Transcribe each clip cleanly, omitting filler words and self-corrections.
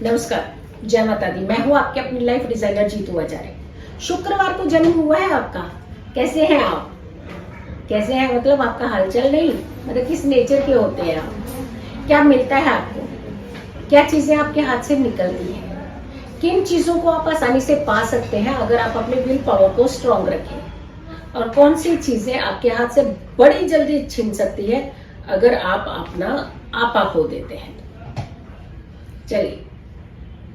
नमस्कार, जय माता दी। मैं हूँ आपके अपनी लाइफ डिजाइनर जीतू आचार्य। शुक्रवार को जन्म हुआ है आपका। कैसे हैं आप? कैसे हैं मतलब आपका हालचाल नहीं, मतलब किस नेचर के होते हैं आप? क्या मिलता है आपको? क्या चीजें आपके हाथ से निकलती हैं? किन चीजों को आप आसानी से पा सकते हैं अगर आप अपने विल पावर को स्ट्रॉन्ग रखें? और कौन सी चीजें आपके हाथ से बड़ी जल्दी छिन सकती है अगर आप अपना आपा खो देते हैं? चलिए,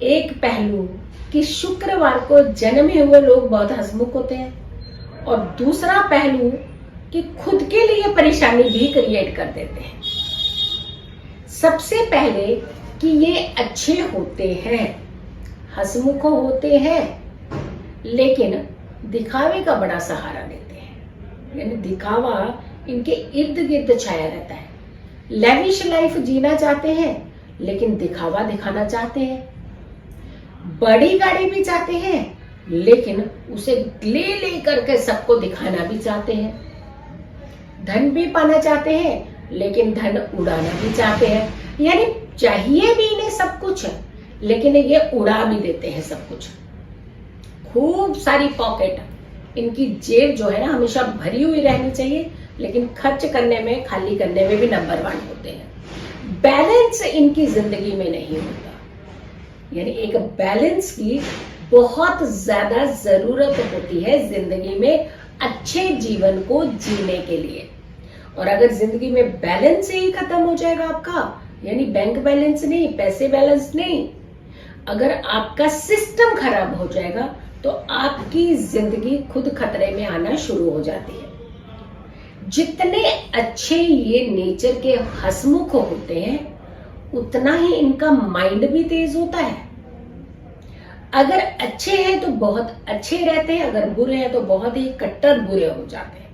एक पहलू कि शुक्रवार को जन्मे हुए लोग बहुत हंसमुख होते हैं, और दूसरा पहलू कि खुद के लिए परेशानी भी क्रिएट कर देते हैं। सबसे पहले कि ये अच्छे होते हैं, हंसमुख होते हैं, लेकिन दिखावे का बड़ा सहारा देते हैं। यानी दिखावा इनके इर्द गिर्द छाया रहता है। लेविश लाइफ जीना चाहते हैं, लेकिन दिखावा दिखाना चाहते हैं। बड़ी गाड़ी भी चाहते हैं, लेकिन उसे ले ले करके सबको दिखाना भी चाहते हैं। धन भी पाना चाहते हैं, लेकिन धन उड़ाना भी चाहते हैं। यानी चाहिए भी इन्हें सब कुछ, लेकिन ये उड़ा भी देते हैं सब कुछ। खूब सारी पॉकेट, इनकी जेब जो है ना हमेशा भरी हुई रहनी चाहिए, लेकिन खर्च करने में, खाली करने में भी नंबर 1 होते हैं। बैलेंस इनकी जिंदगी में नहीं होता। यानी एक बैलेंस की बहुत ज्यादा जरूरत होती है जिंदगी में अच्छे जीवन को जीने के लिए। और अगर जिंदगी में बैलेंस ही खत्म हो जाएगा आपका, यानी बैंक बैलेंस नहीं, पैसे बैलेंस नहीं, अगर आपका सिस्टम खराब हो जाएगा तो आपकी जिंदगी खुद खतरे में आना शुरू हो जाती है। जितने अच्छे ये नेचर के हंसमुख होते हैं, उतना ही इनका माइंड भी तेज होता है। अगर अच्छे हैं तो बहुत अच्छे रहते हैं, अगर बुरे हैं तो बहुत ही कट्टर बुरे हो जाते हैं।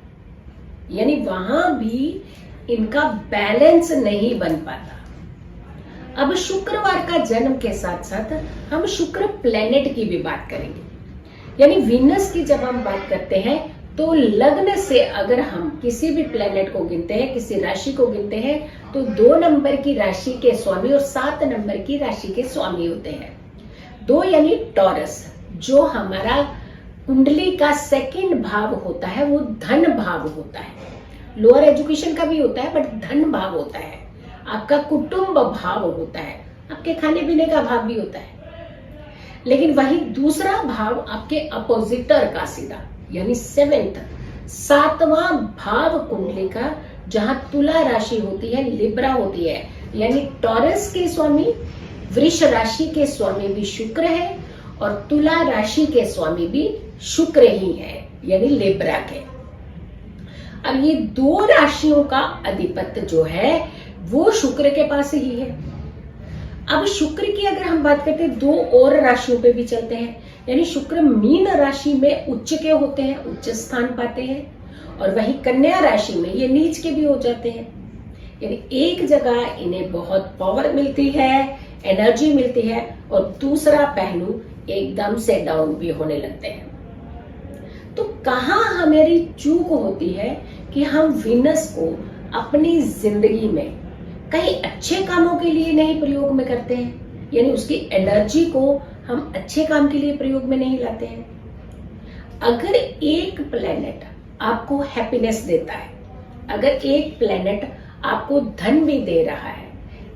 यानी वहां भी इनका बैलेंस नहीं बन पाता। अब शुक्रवार का जन्म के साथ साथ हम शुक्र प्लेनेट की भी बात करेंगे। यानी वीनस की जब हम बात करते हैं तो लग्न से अगर हम किसी भी प्लेनेट को गिनते हैं, किसी राशि को गिनते हैं, तो 2 नंबर की राशि के स्वामी और 7 नंबर की राशि के स्वामी होते हैं। 2 यानी टॉरस, जो हमारा कुंडली का 2nd भाव होता है, वो धन भाव होता है। लोअर एजुकेशन का भी होता है, बट धन भाव होता है। आपका कुटुंब भाव होता है, आपके खाने पीने का भाव भी होता है। लेकिन वही दूसरा भाव आपके अपोजिटर का सीधा, यानी 7वां भाव कुंडली का, जहां तुला राशि होती है, लिब्रा होती है। यानी टॉरस के स्वामी, वृष राशि के स्वामी भी शुक्र है, और तुला राशि के स्वामी भी शुक्र ही है, यानी लिब्रा के। अब ये 2 राशियों का अधिपत्य जो है वो शुक्र के पास ही है। अब शुक्र की अगर हम बात करते हैं, 2 और राशियों पे भी चलते हैं। यानी शुक्र मीन राशि में उच्च के होते हैं, उच्च स्थान पाते हैं, और वही कन्या राशि में ये नीच के भी हो जाते हैं। यानी एक जगह इन्हें बहुत पावर मिलती है, एनर्जी मिलती है, और दूसरा पहलू एकदम से डाउन भी होने लगते हैं। तो कहाँ हमारी चूक होती है कि हम वीनस को अपनी जिंदगी में कहीं अच्छे कामों के लिए नहीं प्रयोग में करते हैं। यानी उसकी एनर्जी को हम अच्छे काम के लिए प्रयोग में नहीं लाते हैं। अगर एक प्लेनेट आपको हैप्पीनेस देता है, अगर एक प्लेनेट आपको धन भी दे रहा है,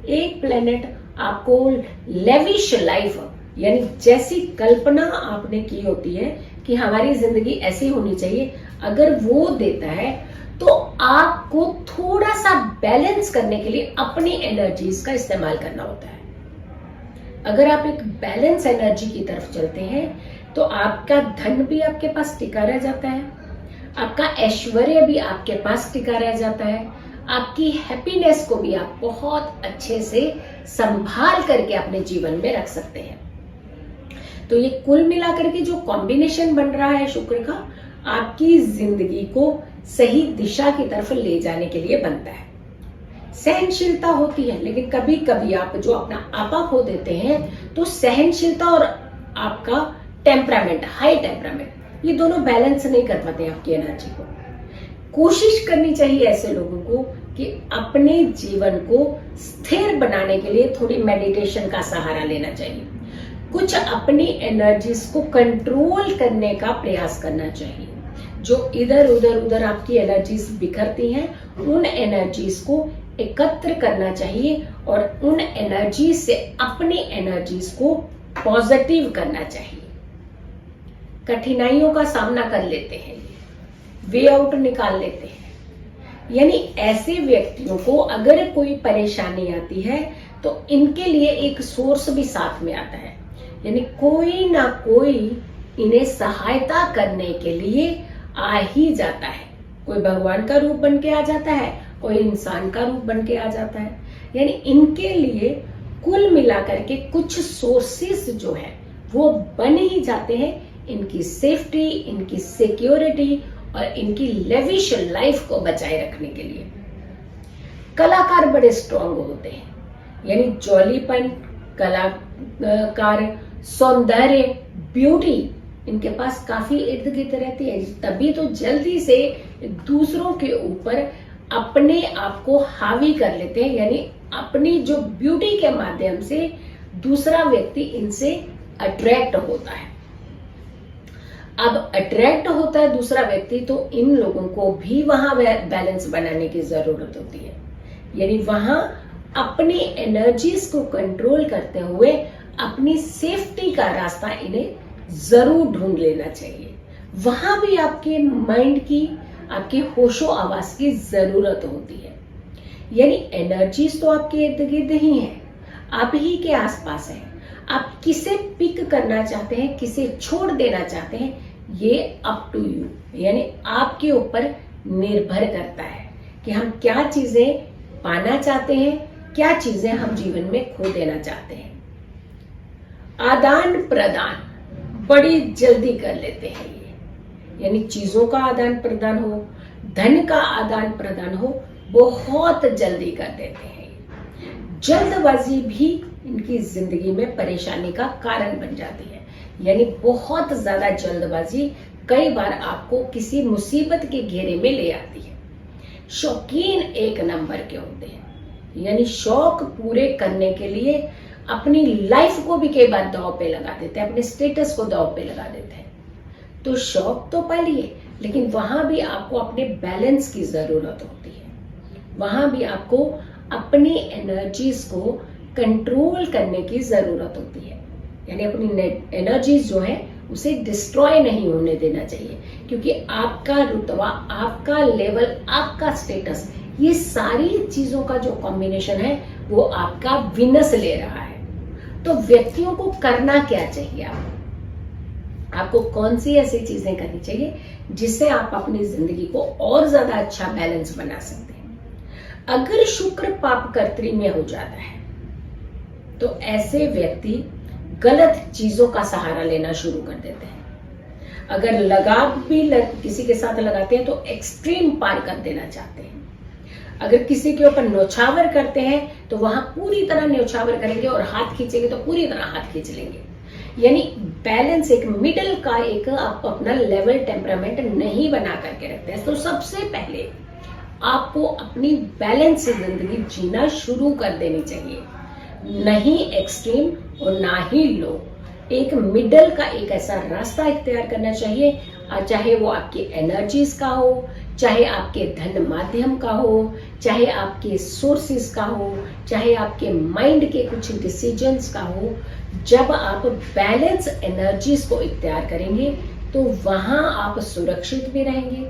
एक प्लेनेट आपको लेविश लाइफ, यानी जैसी कल्पना आपने की होती है कि हमारी जिंदगी ऐसी होनी चाहिए, अगर वो देता है, तो आपको थोड़ा सा बैलेंस करने के लिए अपनी एनर्जीज का इस्तेमाल करना होता है। अगर आप एक बैलेंस एनर्जी की तरफ चलते हैं, तो आपका धन भी आपके पास टिका रह जाता है, आपका ऐश्वर्य भी आपके पास टिका रह जाता है, आपकी हैप्पीनेस को भी आप बहुत अच्छे से संभाल करके अपने जीवन में रख सकते हैं। तो ये कुल मिलाकर के जो कॉम्बिनेशन बन रहा है शुक्र का, आपकी जिंदगी को सही दिशा की तरफ ले जाने के लिए बनता है। सहनशीलता होती है, लेकिन कभी कभी आप जो अपना आपा खो देते हैं, तो सहनशीलता और आपका टेम्परामेंट, हाई टेम्परामेंट, ये दोनों बैलेंस नहीं कर पाते आपकी एनर्जी को। कोशिश करनी चाहिए ऐसे लोगों को कि अपने जीवन को स्थिर बनाने के लिए थोड़ी मेडिटेशन का सहारा लेना चाहिए, कुछ अपनी एनर्जीज को कंट्रोल करने का प्रयास करना चाहिए। जो इधर उधर आपकी एनर्जीज बिखरती हैं, उन एनर्जीज को एकत्र करना चाहिए और उन एनर्जी से अपनी एनर्जीज को पॉजिटिव करना चाहिए। कठिनाइयों का सामना कर लेते हैं, वे आउट निकाल लेते हैं। यानी ऐसे व्यक्तियों को अगर कोई परेशानी आती है तो इनके लिए एक सोर्स भी साथ में आता है, यानी कोई ना कोई इन्हें सहायता करने के लिए आ ही जाता है। कोई भगवान का रूप बन के आ जाता है, कोई इंसान का रूप बन के आ जाता है। यानी इनके लिए कुल मिलाकर के कुछ सोर्सेस जो है वो बन ही जाते हैं इनकी सेफ्टी, इनकी सिक्योरिटी और इनकी लेविश लाइफ को बचाए रखने के लिए। कलाकार बड़े स्ट्रांग होते हैं, यानी जॉलीपन, कलाकार, सौंदर्य, ब्यूटी इनके पास काफी इर्द गिर्द रहती है, तभी तो जल्दी से दूसरों के ऊपर अपने आप को हावी कर लेते हैं। यानी अपनी जो ब्यूटी के माध्यम से दूसरा व्यक्ति इनसे अट्रैक्ट होता है। अब अट्रैक्ट होता है दूसरा व्यक्ति तो इन लोगों को भी वहां बैलेंस बनाने की जरूरत होती है। यानी वहां अपनी एनर्जीज को कंट्रोल करते हुए अपनी सेफ्टी का रास्ता इन्हें जरूर ढूंढ लेना चाहिए। वहां भी आपके माइंड की, आपके होशो आवाज की जरूरत होती है। यानी एनर्जीज तो आपके इर्द गिर्द ही है, आप ही के आसपास है। आप किसे पिक करना चाहते हैं, किसे छोड़ देना चाहते हैं, ये अप टू यू, यानी आपके ऊपर निर्भर करता है कि हम क्या चीजें पाना चाहते हैं, क्या चीजें हम जीवन में खो देना चाहते हैं। आदान प्रदान बड़ी जल्दी कर लेते हैं ये, यानी चीजों का आदान प्रदान हो, धन का आदान प्रदान हो, बहुत जल्दी कर देते हैं। जल्दबाजी भी इनकी जिंदगी में परेशानी का कारण बन जाती है। यानी बहुत ज्यादा जल्दबाजी कई बार आपको किसी मुसीबत के घेरे में ले आती है। शौकीन एक नंबर के होते हैं, यानी शौक पूरे करने के लिए अपनी लाइफ को भी कई बार दांव पे लगा देते हैं, अपने स्टेटस को दांव पे लगा देते हैं। तो शौक तो पालिए, लेकिन वहां भी आपको अपने बैलेंस की जरूरत होती है। वहां भी आपको अपनी एनर्जीज को कंट्रोल करने की जरूरत होती है। यानी अपनी एनर्जीज जो है उसे डिस्ट्रॉय नहीं होने देना चाहिए, क्योंकि आपका रुतबा, आपका लेवल, आपका स्टेटस, ये सारी चीजों का जो कॉम्बिनेशन है वो आपका विनस ले रहा है। तो व्यक्तियों को करना क्या चाहिए? आपको कौन सी ऐसी चीजें करनी चाहिए जिससे आप अपनी जिंदगी को और ज्यादा अच्छा बैलेंस बना सकते हैं? अगर शुक्र पाप कर्त्री में हो जाता है तो ऐसे व्यक्ति गलत चीजों का सहारा लेना शुरू कर देते हैं। अगर लगाव भी किसी के साथ लगाते हैं तो एक्सट्रीम पार कर देना चाहते हैं। अगर किसी के ऊपर न्यौछावर करते हैं तो वहां पूरी तरह न्यौछावर करेंगे, और हाथ खींचेंगे तो पूरी तरह हाथ खींच लेंगे। यानी बैलेंस, एक मिडिल का एक आप अपना लेवल टेम्परामेंट नहीं बना करके रखते हैं। तो सबसे पहले आपको अपनी बैलेंस जिंदगी जीना शुरू कर देनी चाहिए, नहीं एक्सट्रीम और ना ही लो। एक मिडल का एक ऐसा रास्ता इख्तियार करना चाहिए, चाहे वो आपकी एनर्जीज का हो, चाहे आपके धन माध्यम का हो, चाहे आपके सोर्सेस का हो, चाहे आपके माइंड के कुछ डिसीजंस का हो। जब आप बैलेंस एनर्जीज को इख्तियार करेंगे तो वहां आप सुरक्षित भी रहेंगे,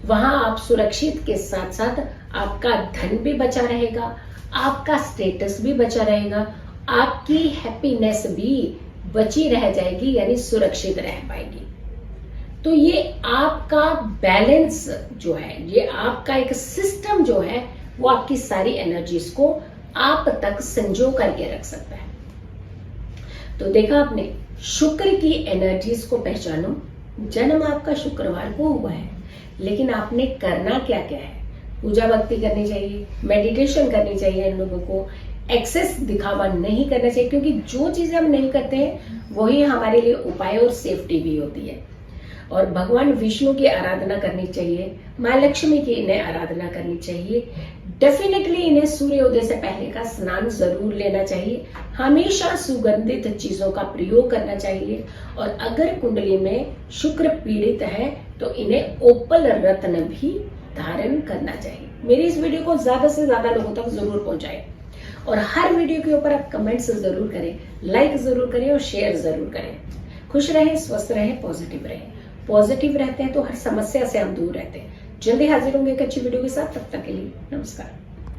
वहां आप सुरक्षित के साथ साथ आपका धन भी बचा रहेगा, आपका स्टेटस भी बचा रहेगा, आपकी हैप्पीनेस भी बची रह जाएगी, यानी सुरक्षित रह पाएगी। तो ये आपका बैलेंस जो है, ये आपका एक सिस्टम जो है, वो आपकी सारी एनर्जीज को आप तक संजो करके रख सकता है। तो देखा आपने, शुक्र की एनर्जीज को पहचानो। जन्म आपका शुक्रवार को हुआ है, लेकिन आपने करना क्या क्या है? पूजा भक्ति करनी चाहिए, मेडिटेशन करनी चाहिए। इन लोगों को एक्सेस दिखावा नहीं करना चाहिए, क्योंकि जो चीजें हम नहीं करते हैं वही हमारे लिए उपाय और सेफ्टी भी होती है। और भगवान विष्णु की आराधना करनी चाहिए, माँ लक्ष्मी की इन्हें आराधना करनी चाहिए। डेफिनेटली इन्हें सूर्योदय से पहले का स्नान जरूर लेना चाहिए। हमेशा सुगंधित चीजों का प्रयोग करना चाहिए। और अगर कुंडली में शुक्र पीड़ित है तो इन्हें ओपल रत्न भी धारण करना चाहिए। मेरी इस वीडियो को ज्यादा से ज्यादा लोगों तक जरूर पहुंचाएं और हर वीडियो के ऊपर आप कमेंट्स जरूर करें, लाइक जरूर करें और शेयर जरूर करें। खुश रहें, स्वस्थ रहें, पॉजिटिव रहें। पॉजिटिव रहते हैं तो हर समस्या से हम दूर रहते हैं। जल्दी हाजिर होंगे एक अच्छी वीडियो के साथ। तब तक के लिए नमस्कार।